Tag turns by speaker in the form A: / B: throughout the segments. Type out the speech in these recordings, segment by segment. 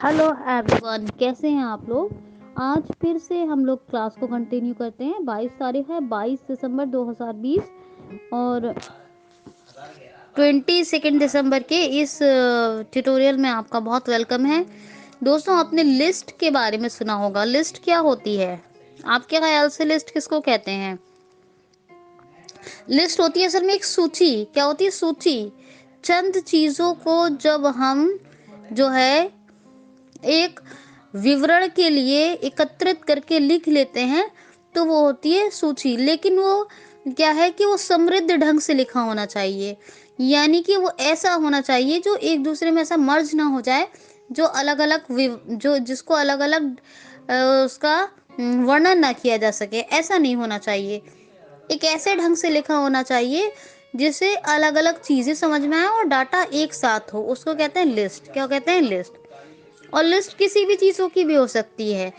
A: Hello everyone, कैसे हैं आप लोग। आज फिर से हम लोग क्लास को कंटिन्यू करते हैं। 22 तारीख है, 22 दिसंबर 2020 और 22 दिसंबर के इस ट्यूटोरियल में आपका बहुत वेलकम है। दोस्तों, आपने लिस्ट के बारे में सुना होगा। लिस्ट क्या होती है? आपके ख्याल से लिस्ट किसको कहते हैं? लिस्ट होती है असल में एक सूची। क्या होती है? सूची। चंद चीजों को जब हम जो है एक विवरण के लिए एकत्रित करके लिख लेते हैं तो वो होती है सूची। लेकिन वो क्या है कि वो समृद्ध ढंग से लिखा होना चाहिए, यानी कि वो ऐसा होना चाहिए जो एक दूसरे में ऐसा मर्ज ना हो जाए, जो अलग अलग जो जिसको अलग अलग उसका वर्णन ना किया जा सके। ऐसा नहीं होना चाहिए। एक ऐसे ढंग से लिखा होना चाहिए जिससे अलग अलग चीजें समझ में आए और डाटा एक साथ हो। उसको कहते हैं लिस्ट। क्या कहते हैं? लिस्ट। और लिस्ट किसी भी चीजों की भी हो सकती है,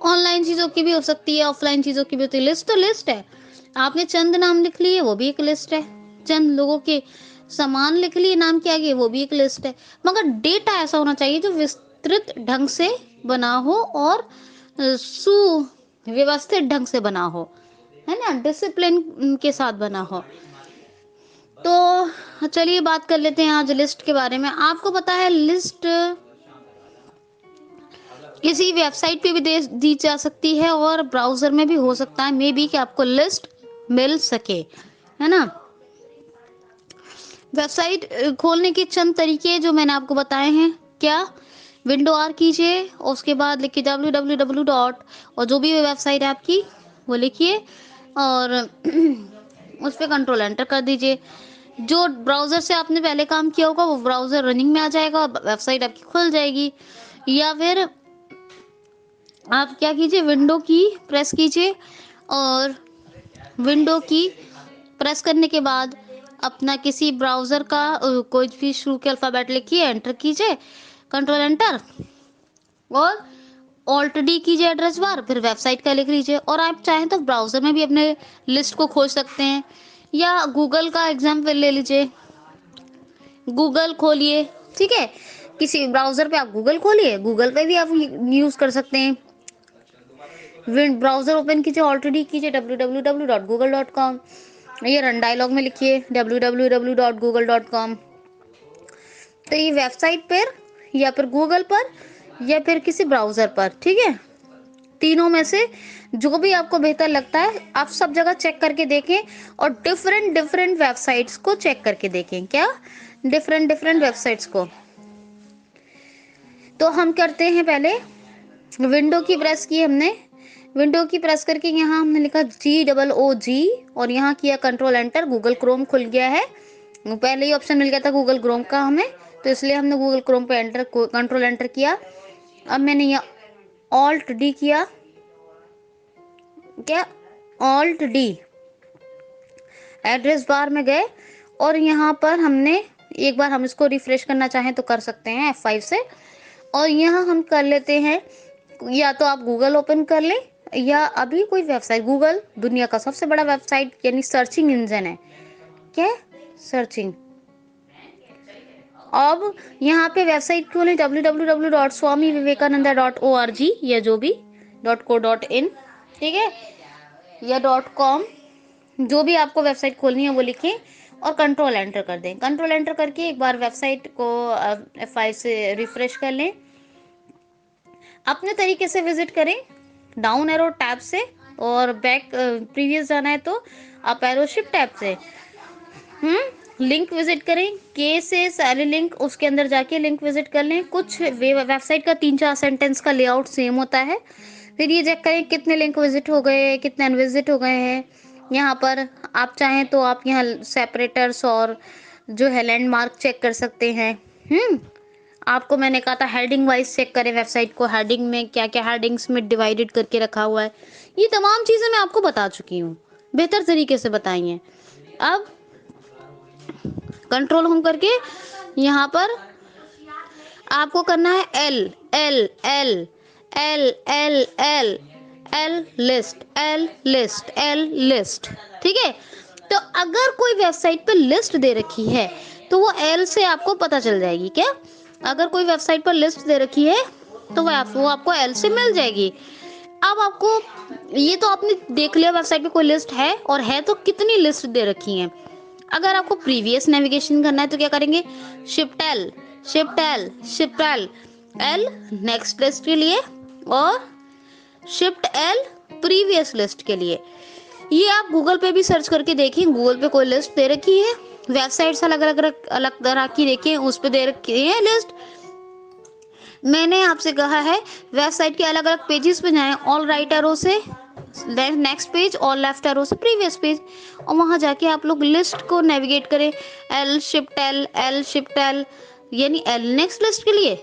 A: ऑनलाइन चीजों की भी हो सकती है, ऑफलाइन चीजों की भी होती है। लिस्ट तो लिस्ट है। आपने चंद नाम लिख लिए, वो भी एक लिस्ट है। चंद लोगों के सामान लिख लिए नाम के आगे, वो भी एक लिस्ट है। मगर डेटा ऐसा होना चाहिए जो विस्तृत ढंग से बना हो और सुव्यवस्थित ढंग से बना हो, है ना, डिसिप्लिन के साथ बना हो। तो चलिए बात कर लेते हैं आज लिस्ट के बारे में। आपको पता है लिस्ट किसी वेबसाइट पे भी दे दी जा सकती है और ब्राउजर में भी हो सकता है मे बी कि आपको लिस्ट मिल सके, है ना। वेबसाइट खोलने के चंद तरीके जो मैंने आपको बताए हैं। क्या? विंडो आर कीजिए, उसके बाद लिखिए www डॉट, और जो भी वेबसाइट है आपकी वो लिखिए और उस पर कंट्रोल एंटर कर दीजिए। जो ब्राउजर से आपने पहले काम किया होगा वो ब्राउजर रनिंग में आ जाएगा और वेबसाइट आपकी खुल जाएगी। या फिर आप क्या कीजिए, विंडो की प्रेस कीजिए और विंडो की प्रेस करने के बाद अपना किसी ब्राउजर का कोई भी शुरू के अल्फाबेट लिखिए, एंटर कीजिए, कंट्रोल एंटर, और ऑल्ट डी कीजिए एड्रेस बार, फिर वेबसाइट का लिख लीजिए। और आप चाहें तो ब्राउजर में भी अपने लिस्ट को खोज सकते हैं, या गूगल का एग्जाम्पल ले लीजिए। गूगल खोलिए, ठीक है, किसी ब्राउजर पे आप गूगल खोलिए, गूगल पे भी आप यूज कर सकते हैं। ब्राउजर ओपन कीजिए, ऑल्ट डी कीजिए www.google.com, ये रन डायलॉग में लिखिए www.google.com। तो ये वेबसाइट पर या फिर गूगल पर या फिर किसी ब्राउजर पर, ठीक है, तीनों में से जो भी आपको बेहतर लगता है आप सब जगह चेक करके देखें और डिफरेंट डिफरेंट वेबसाइट्स को चेक करके देखें। क्या? डिफरेंट डिफरेंट वेबसाइट्स को। तो हम करते हैं, पहले विंडो की प्रेस की हमने, विंडो की प्रेस करके यहाँ हमने लिखा GOOG और यहाँ किया कंट्रोल एंटर, गूगल क्रोम खुल गया है। पहले ही ऑप्शन मिल गया था गूगल क्रोम का हमें, तो इसलिए हमने गूगल क्रोम पे एंटर कंट्रोल एंटर किया। अब मैंने यहाँ ऑल्ट डी किया। क्या? ऑल्ट डी, एड्रेस बार में गए और यहाँ पर हमने एक बार हम इसको रिफ्रेश करना चाहें तो कर सकते हैं F5 से। और यहाँ हम कर लेते हैं, या तो आप गूगल ओपन कर लें या अभी कोई वेबसाइट, गूगल दुनिया का सबसे बड़ा वेबसाइट यानी सर्चिंग इंजन है। क्या? सर्चिंग। अब यहाँ पे वेबसाइट खोलें www.swamivivekananda.org या जो भी .co.in, ठीक है, या .com, जो भी आपको वेबसाइट खोलनी है वो लिखें और कंट्रोल एंटर कर दें। कंट्रोल एंटर करके एक बार वेबसाइट को F5 से रिफ्रेश कर लें। अपने तरीके से विजिट करें, डाउन एरो टैब से, और बैक प्रीवियस जाना है तो अप एरो शिफ्ट टैब से। लिंक विजिट करें, के से सारे लिंक, उसके अंदर जाके लिंक विजिट कर लें। कुछ वेबसाइट का 3-4 सेंटेंस का लेआउट सेम होता है। फिर ये चेक करें कितने लिंक विजिट हो गए, कितने अनविजिट हो गए हैं। यहाँ पर आप चाहें तो आप यहाँ सेपरेटर्स और जो है लैंडमार्क चेक कर सकते हैं। आपको मैंने कहा था हेडिंग वाइज चेक करें वेबसाइट को, हेडिंग में क्या क्या हेडिंग्स में डिवाइडेड करके रखा हुआ है। ये तमाम चीज़ें मैं आपको बता चुकी हूँ, बेहतर तरीके से बताई हैं। अब कंट्रोल होम करके यहाँ पर आपको करना है L L L L L L L list, L list, L list, ठीक है। तो अगर कोई वेबसाइट पे लिस्ट दे रखी है तो वो L से आपको पता चल जाएगी। क्या? अगर कोई वेबसाइट पर लिस्ट दे रखी है तो वो आपको एल से मिल जाएगी। अब आपको ये तो आपने देख लिया वेबसाइट पे कोई लिस्ट है, और है तो कितनी लिस्ट दे रखी है। अगर आपको प्रीवियस नेविगेशन करना है तो क्या करेंगे, shift L, shift L, shift L, L next list के लिए और शिफ्ट एल प्रीवियस लिस्ट के लिए। ये आप गूगल पे भी सर्च करके देखिए, गूगल पे कोई लिस्ट दे रखी है, वेबसाइट्स अलग अलग तरह की देखिए, उस पे दे रखी है लिस्ट। मैंने आपसे कहा है वेबसाइट के अलग अलग पेजेस पे जाएं, ऑल राइट एरो से नेक्स्ट पेज और लेफ्ट एरो से प्रीवियस पेज, और वहां जाके आप लोग लिस्ट को नेविगेट करें। L shift L, L shift L, यानी एल नेक्स्ट लिस्ट के लिए,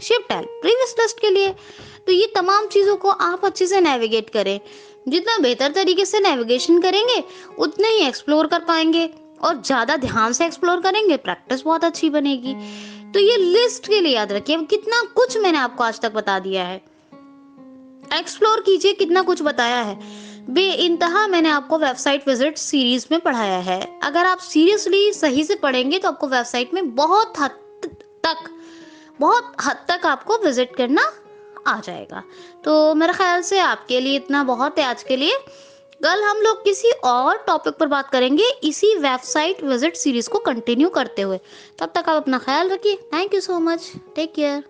A: शिफ्ट एल प्रीवियस लिस्ट के लिए। तो ये तमाम चीज़ों को आप अच्छे से नेविगेट करें। जितना बेहतर तरीके से नेविगेशन करेंगे उतने ही एक्सप्लोर कर पाएंगे, और ज़्यादा ध्यान से एक्सप्लोर करेंगे प्रैक्टिस बहुत अच्छी बनेगी। तो ये लिस्ट के लिए याद रखिए, कितना कुछ मैंने आपको आज तक बता दिया है। एक्सप्लोर कीजिए, कितना कुछ बताया है। बेइंतहा मैंने आपको वेबसाइट विजिट सीरीज में पढ़ाया है। अगर आप सीरियसली सही से पढ़ेंगे तो आपको वेबसाइट में बहुत हद तक आपको विजिट करना आ जाएगा। तो मेरे ख्याल से आपके लिए इतना बहुत है आज के लिए। कल हम लोग किसी और टॉपिक पर बात करेंगे इसी वेबसाइट विजिट सीरीज को कंटिन्यू करते हुए। तब तक आप अपना ख्याल रखिए। Thank you so much, take care.